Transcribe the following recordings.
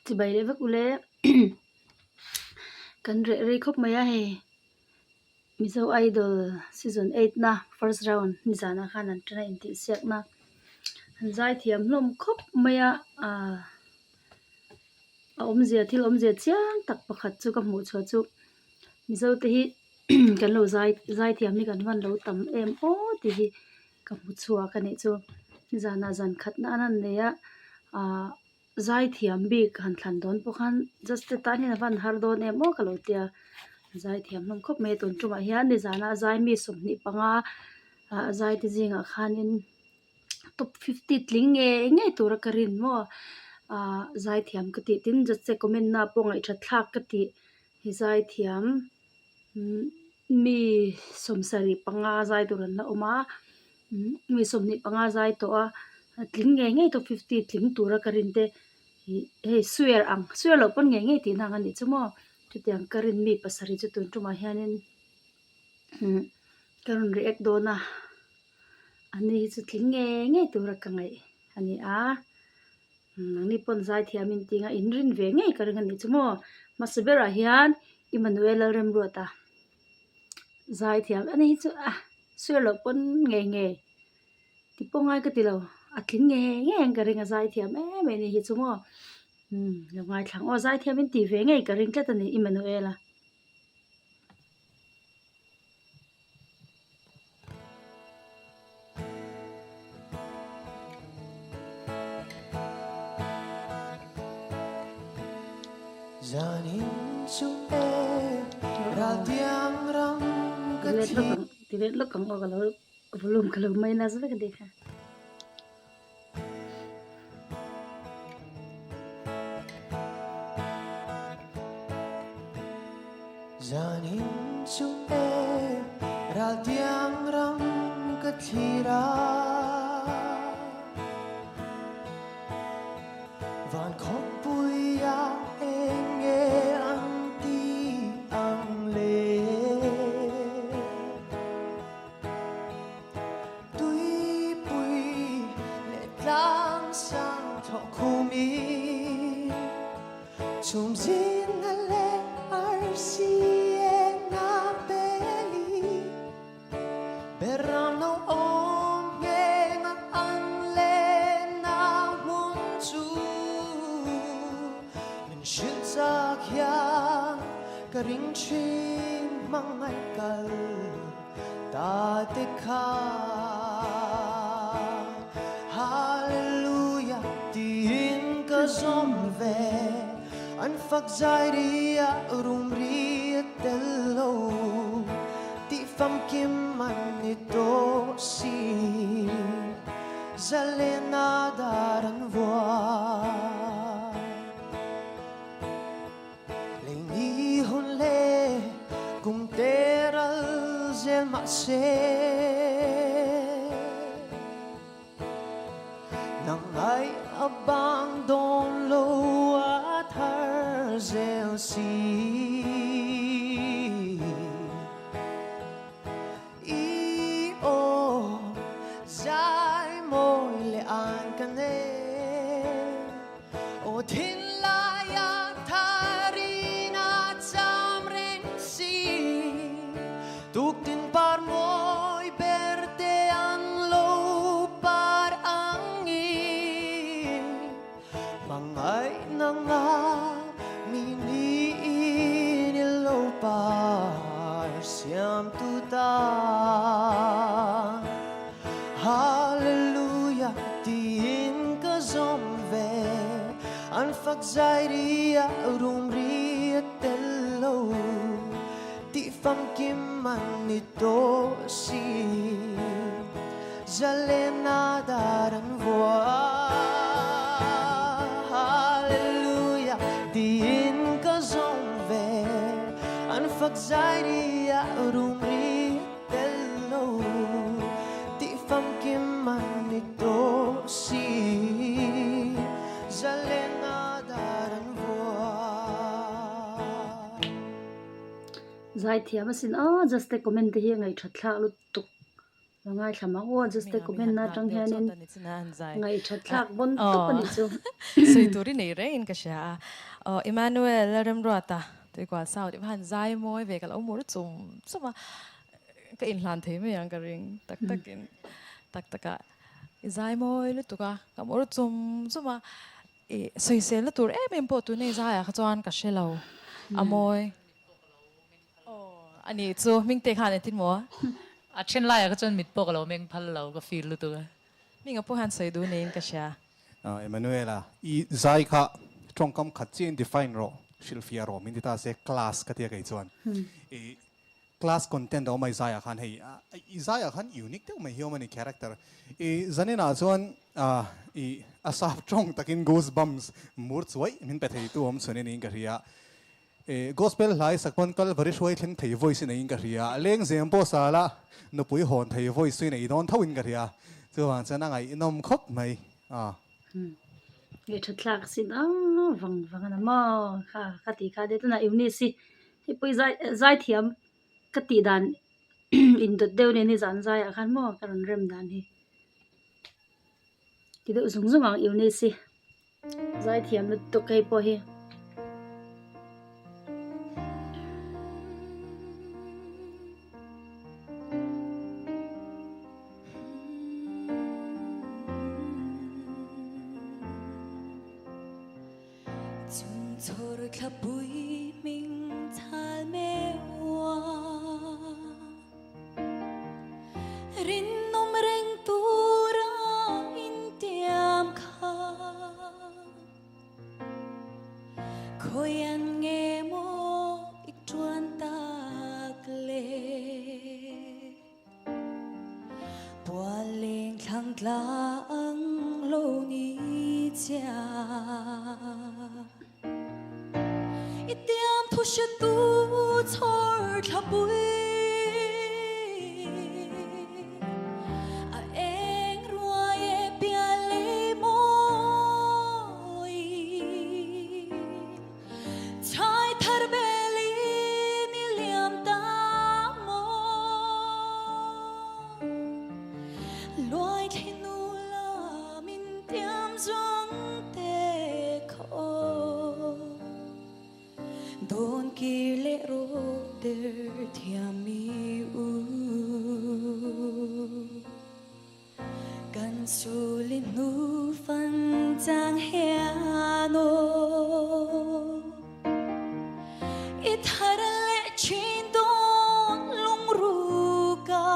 chỉ bảy đấy vắc ule kan re khop maya he mizo idol season 8 na first round ni zana khan an train ti siak na hanzai thiam hlom khop maya a omzia thil omzia chiang tak pakhat chu ka hmu chhuat chu mizo te hi kan lo zai thiam ni kan van lo tam em o ti hi ka hmu chhuak ka ni chu zana zan khat na nan leya zai thiam bik han thlan don pokhan just ta ni na van har don em o ka lo tia zai thiam hlom khop me ton tuma hian ni zana zai mi somni panga zai ti jinga khanin top 50 tling nge tura karin mo zai thiam ka ti tin jatse comment na pongai tha thlak ka ti hi zai thiam mi somsari panga zai turan la oma mi somni panga zai to a tling nge top 50 tling tura karin te he suer lo pon nge ti na ngani chumo chutiang karin mi pasari chu tun tuma hianin karun react dona ani chu tling nge tura kangai ani nangni pon zai thiamin tinga inrin ve nge karing ani chumo masbera hian Emmanuel remrota zai thiam ani chu suer lo pon nge ti pongai ka ti lo tling nge karing zai thiam me ni hi chumo ngai thlang o zai thiamin ti ve nge karing tlat ani Emmanuel Zanin chung ra tiếng răng tivet lo kang o kalo volume kalo mai na zaka dekha Zanin chung ra tiếng răng cất thira van khóc bùi Chung zin na le arsie na beli Beram no om ye nga ang le na won chu Min shit sa kya karing chin mangai kal ta te kha Hallelujah tin ka zom ve An phak zai ria rum ria tello ti fam kim man ito si zalena daran voa le ni hon le kum teral zel ma se nang ai abang don lo Zell si Zai moi le an kane O tin la ya tharina cham ren si Tuk tin par moi berde an lo par angi Mangai nanga Siam tuta Hallelujah tin ka zom ve An phak zai ria rum ria tello Ti fam kim man ito si Zalena daran voa Hallelujah tin ka zom ve An phak zai ria rum ria tello Ti fam kim man ito si Zalena daran voa zai thiam asin just a comment hi ngai thathla lu tuk ngai thamang o just ko ben na tang hianin ngai thatlak bon Oh. to pani chu Sui turi nei re in ka sha Emmanuel Remrota tui kwa sao di han zai moi ve ka lo mu chum chuma ka in hlan thei me yang ka ring tak takin tak taka zai moi lu tuka ka mu chum chuma e sui se la tur em po tu nei zai ka chuan ka shelo amoi ani chu ming te khan tin mo a then lai ka chon mit pok lo meng phal lo ka feel lu tu ming a po han sei du nei ka sha Emanuela i zai kha tongkam khatchin define ro shilfia ro min ta se class ka tia kai chuan e class content o mai zai khan hei i zai khan unique te mai human character e zanena chuan i asap tong takin goosebumps mur chuai min pe thei tu om chune ni ka ria e gospel lai sakpon kal varish hoi thleng thei voice nei ka ria leng zem po sala no pui hon thei voice nei don thawin ka ria chuan chana ngai inom khop mai ngai thatlak sin wang na ma kha ti kha de tu na imni si hi pui zai thiam ka ti dan in dot deu ne ni zan zai a khan mo karon rem dan hi ti de zung zung ang imni si zai thiam na to kai po hi Chung thor kha bui mình thal me wa rin nom reng tu ra in tiam kha khoyan nghe mo ik tuan ta kle bua leng thang tlang lo ni cha itiam pusha tu chor thabui a eng ruae pia le moi chai thar beli ni liam ta mo loi thinu la min tiam zong te kho Don kile ro der thiami u Gan sulin nu fan chang hiano Ithara le chin don lung ruga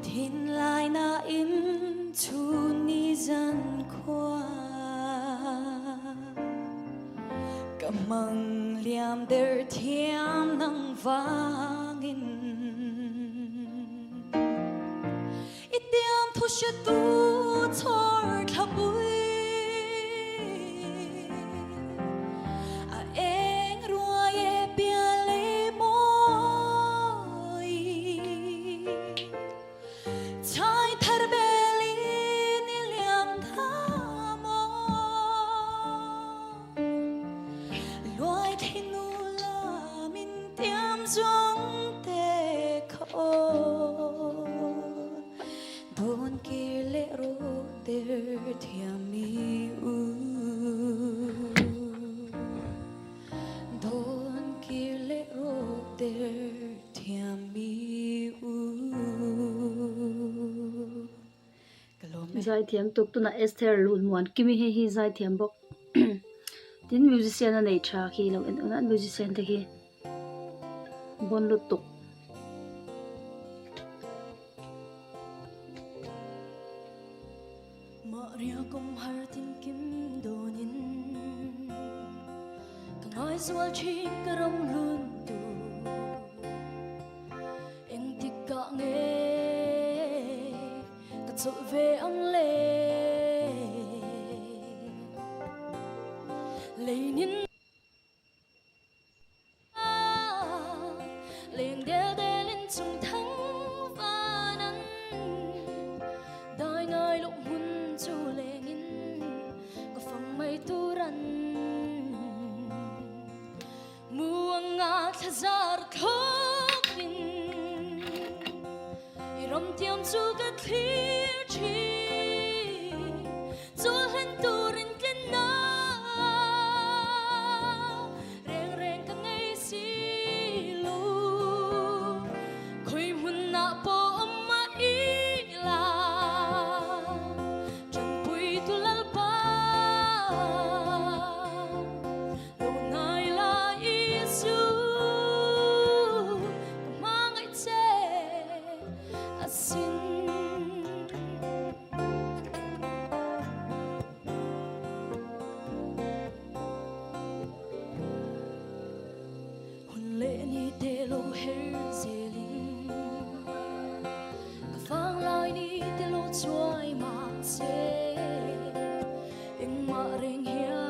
Thin lai na in chu ni zan kwa Kamang liam der thiam nang vangin Itiam pusha tu chor thabui A eng ruae pia le moi Chai thar beli ni liam tha mo Loi thinu la min tiam zong te kho Don kile ro der thiami u Don kile ro der thiami u zai thiam tuk tu na Esther lun muan kimi hi zai thiam bok tin musician na nei tha khi lo en an musician te hi bon lu tuk Maria kum har tin kim donin Kangai swal chi karam lun tu Eng tikka nge Ka chul ve ang le Leinin Leng del delin chung thang vanan Dai ngai lục hun chu lengin Ka phang mai turan Muang nga thazar khokin clear chi cho hen turin ken na reng reng ka ngai si lu khoi mun na po amma ila chan pui tu lal pa lo nai la isu mangai che asin hun le ni te lo her zelin ka phang lai ni te lo chuai ma se eng ma reng hia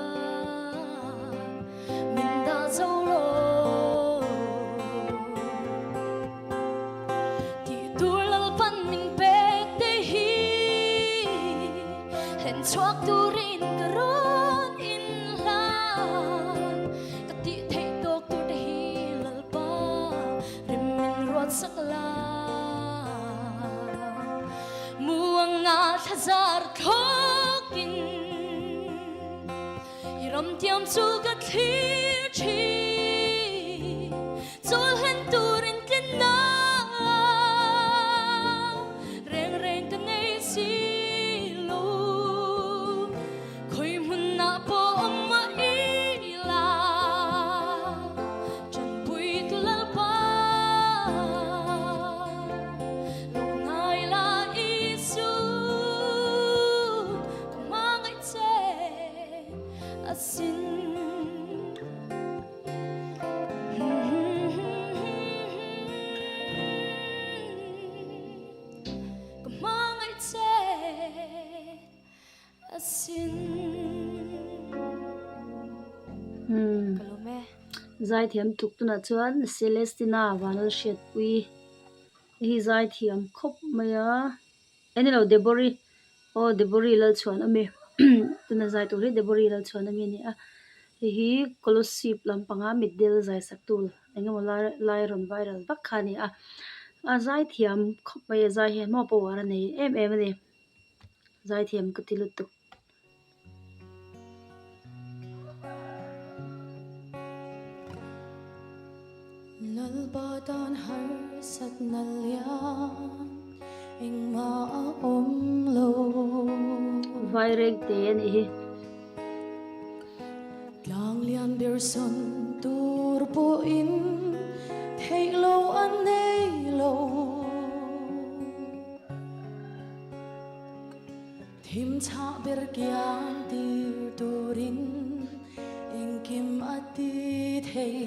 min da zo lo ti tur lal pan min pek te hi hen chuak turin ka ron in lan ka ti thei tok tu te hi lal pa rim min ruat sak la muang nga thazar thokin iram tiam chu ka clear chi chol hen turin ken na reng reng ka ngai si lu khoi mun na po amma ila chan pui tu lal pa lo nai la isu mangai che asin mangai che asin kalome zai thiam tuk tu na chuan Celestina vanal shet pui hi zai thiam khop maya eni lo debori o debori lal chuan ame tuna zai tu ri debori lal chuan ame ni a hi colosip lampanga middel zai saktul engemaw lai ron viral vak khani a zai thiam khop maya zai he mo pawara nei em ani zai thiam kutilut tu lal ba dan har sat na lian eng ma om lo virek te ani hi lang lian bir son tur po in thei lo an nei lo thim cha bir kyan tir turin eng kim ati thei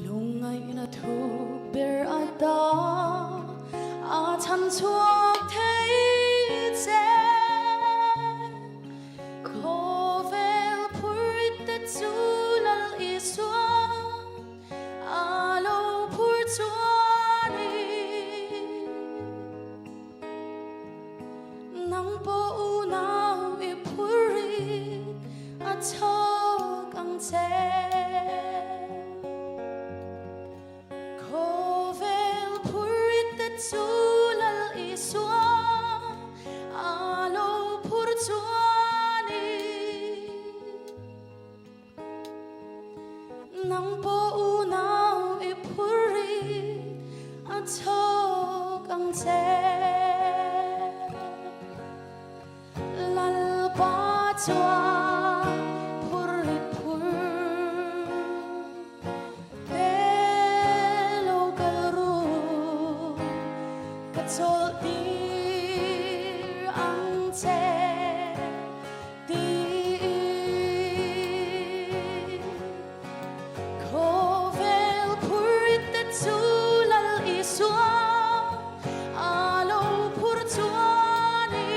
lungai na thu bir ata a chan chuak thei che khovel phurit te chu lal i suan a lo phur chuani nang po u nau i phurit a chok ang che khovel phurit te chu lal i suan a lo phur chuani nang po u nau i phurit a chok ang che lal pa chuan phurit phur lo kal ru ka chol tir ang che khovel phurit te chu lal i suan a lo phur chuani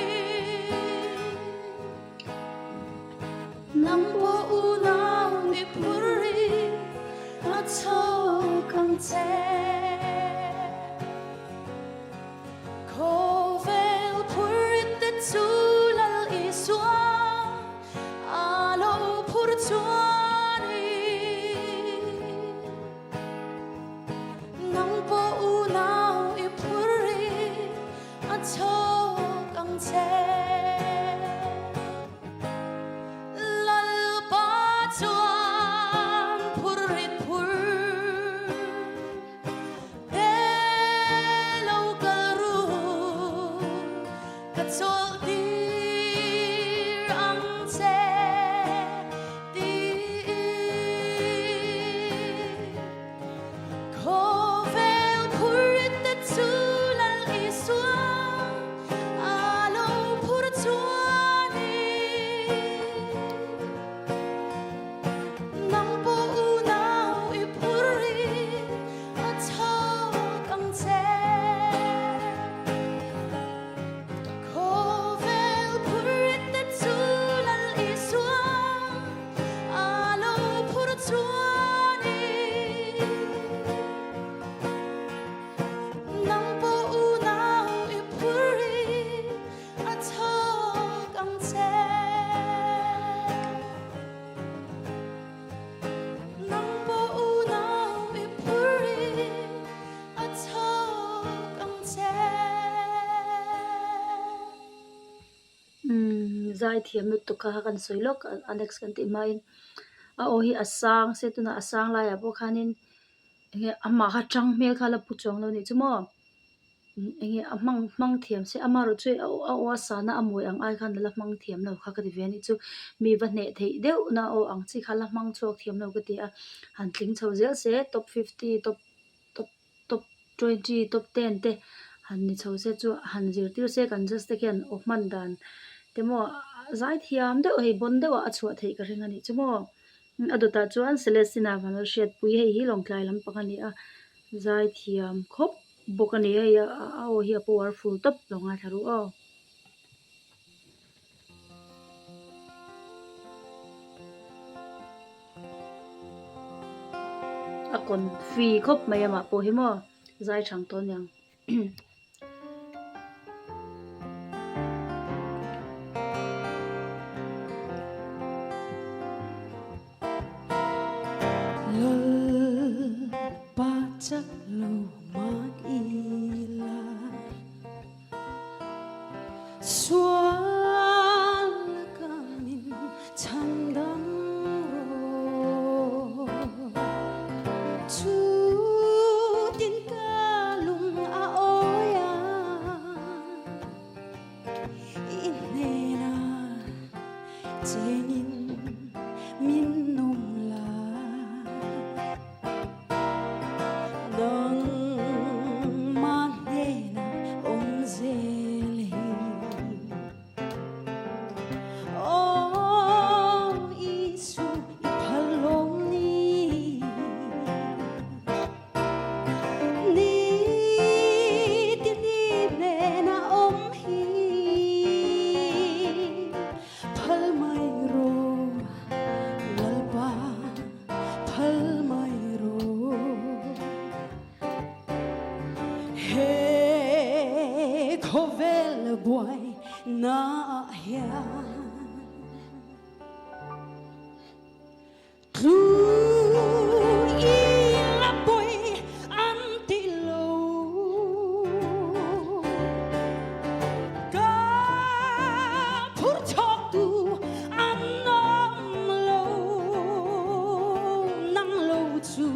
zai thiam nu tu kha kan soilok alex kan ti mai a o hi asang se tu na asang la ya bo khanin nge ama kha tang mel khala pu chong lo ni chumo nge amang thiam se ama ro chui a o sa na amoi ang ai khan la mang thiam lo kha ka ti ve ni chu mi va ne thei deu na o ang chi khala mang chok thiam lo ka ti a han tling chho zel se top 50 top 20 top 10 te han ni chho se chu han zir tir se kan just again of man dan temo zai thiam de hei bon de wa achua thei ka ringa ni chumo adota chuan celestina vanal shet pui hei hi long tlai lam pakani a zai thiam khop bokani ya a o hi powerful top longa tharu o akon fi khop mayama po hi mo zai thang ton yang lol ba chắc lâu mà ila xóa cả mình chăn đắm rồi chú tin ca lung a ôi à inena jenin min nôm la nang manena om zeli oh isu ipalong ni tinine na om hi phal mai ro lalpa phal mai ro he khovel boy na ya tu ila boy antilo ka phur chok tu anom lo nang lo chu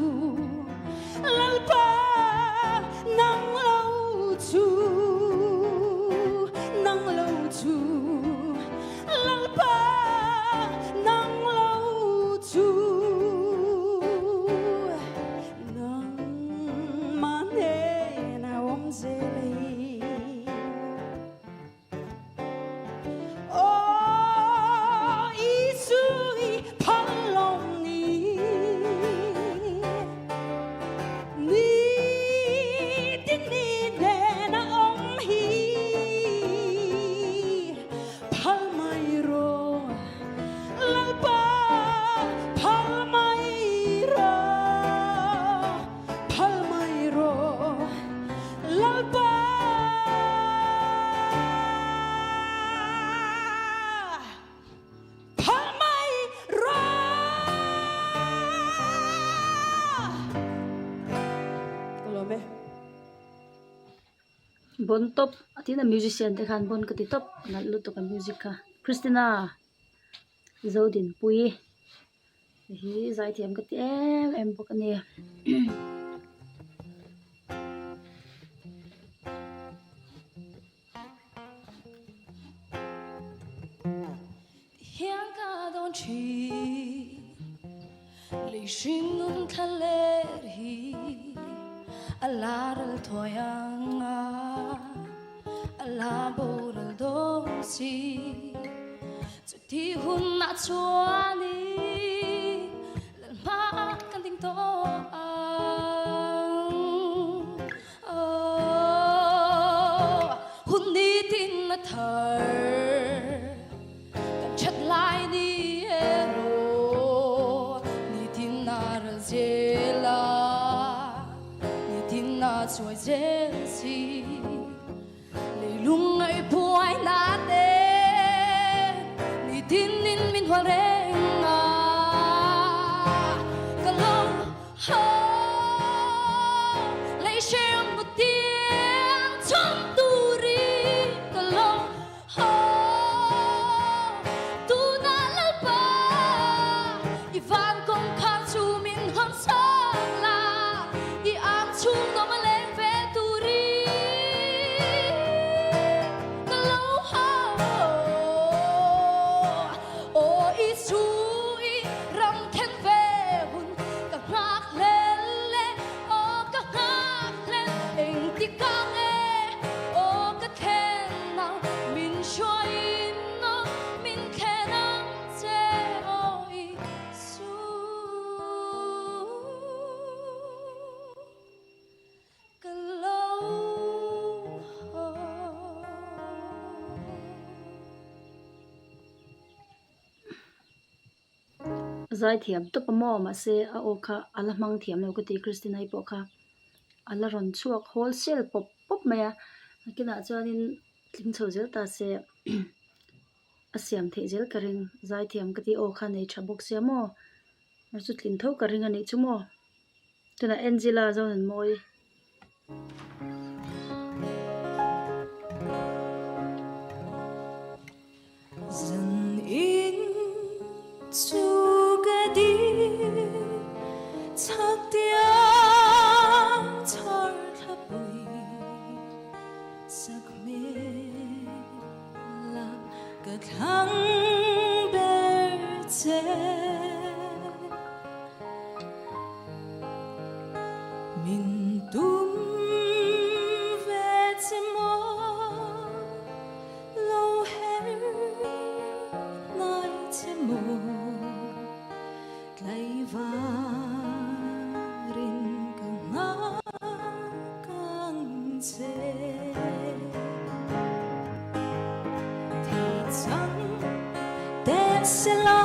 lalpa nang lo chu nang lo chu lalpa nang lo chu nang mane na om zeli oh isui palong ni tinine na om hi phal mai ro lalpa phal mai ro phal mai ro lalpa phal mai ro Hello, me. bon top atina musician te khan bon ka ti top na lu to ka music ka Christina zodin pui hi zai thiam ka ti em bok ani Hiang ca don chi li shin un kaleri alar toyang ala bor do si zu ti hun na chuani lan ma kan ting to hun ni tin na thar kan chat lai ni ero ni tin na ra zela ni tin na choi zel si le lung ai puai na te ni tin nin min hwa renga ka lo ho le shem mu tien chom tu ri ka lo ho zai thiam to pa mo ma se a o kha ala mang thiam lo ko ti Christina i po kha ala ron chuak wholesale pop pop maya kina chuanin tling chho zel ta se a siam the zel karing zai thiam ka ti o kha nei thabok se mo mar chu tlin tho karing ani chu mo tuna Angela zon an moi dần in chu ga đi chắc tiếng thở thấp bụi sắc mê là cả thăng bể chế mình tung về trên mơ lâu hết nói trên mơ lại varin càng ngã càng dễ thì chẳng tên sẽ là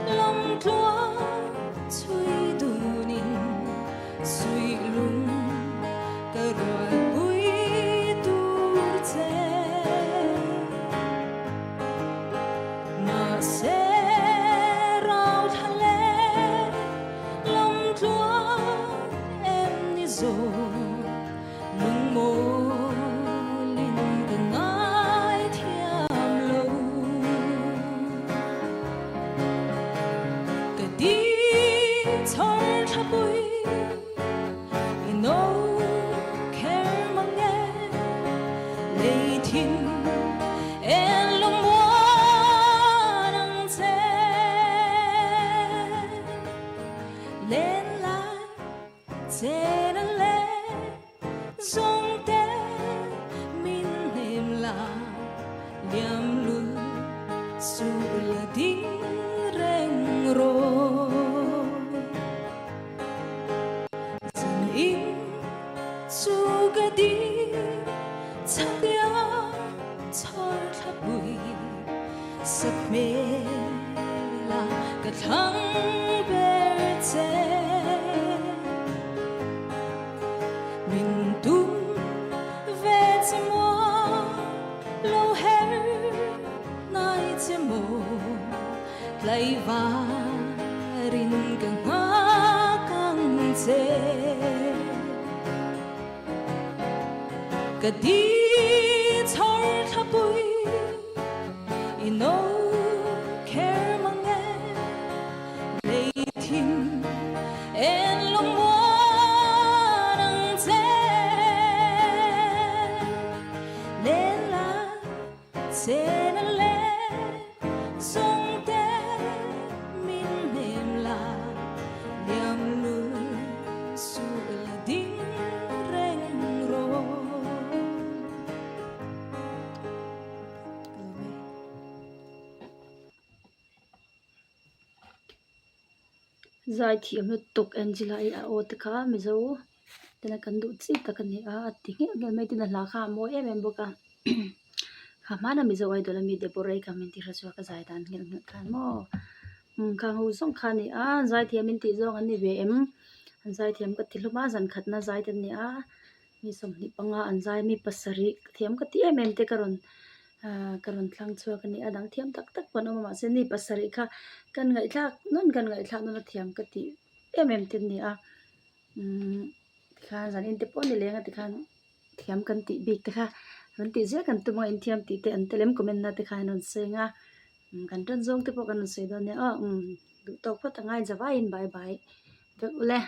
lòng tua chui đủ nín suy lung cả rồi bụi tu dễ mà sẽ rau thà lê lòng tua em đi rồi lung mô linh cả ngái thiam lâu cả đi thở thà bụi no care mang nghe lấy thiên em lòng muốn ăn dê lên lại dê nó lên giống té min em là liam luôn su là đi reng rồi dần in chu ga đi chắc tiếng thở thấp bụi sắc mê là cả thăng bể chế mình tung về trên mùa lâu hết nói trên mùa lại varin càng ngã càng dễ cả đi thở thấp bụi no care mang nghe lấy thiên em lòng muốn ăn dê lên là dê nó lên giống té min em là liam luôn su là đi reng rồi zai thiam no tok Angela I a o te kha mi zo tena kan du chi ta kan ni a ti nge ngel mai tin la kha mo em boka kha mana mi zo ai do la mi de porai ka min ti ra chwa ka zai dan ngel ngel khan mo kha hu song kha ni a zai thiam min ti zong an ni ve em an zai thiam ka thiluma zan khat na zai tan ni a mi som ni panga an zai mi pasari thiam ka ti em te karon karon thlang chua kan ni adang thiam tak tak pon ma se ni pasari kha kan ngai thak non kan ngai thak non thiam ka ti em tin ni a kha zan in te pon ni lenga ti khan thiam kan ti bik te kha ran ti je kan tu mo in thiam ti te an telem comment na te kha non se nga kan tan zong te po kan se do ne du tok pha ta ngai jawa in bye bye ule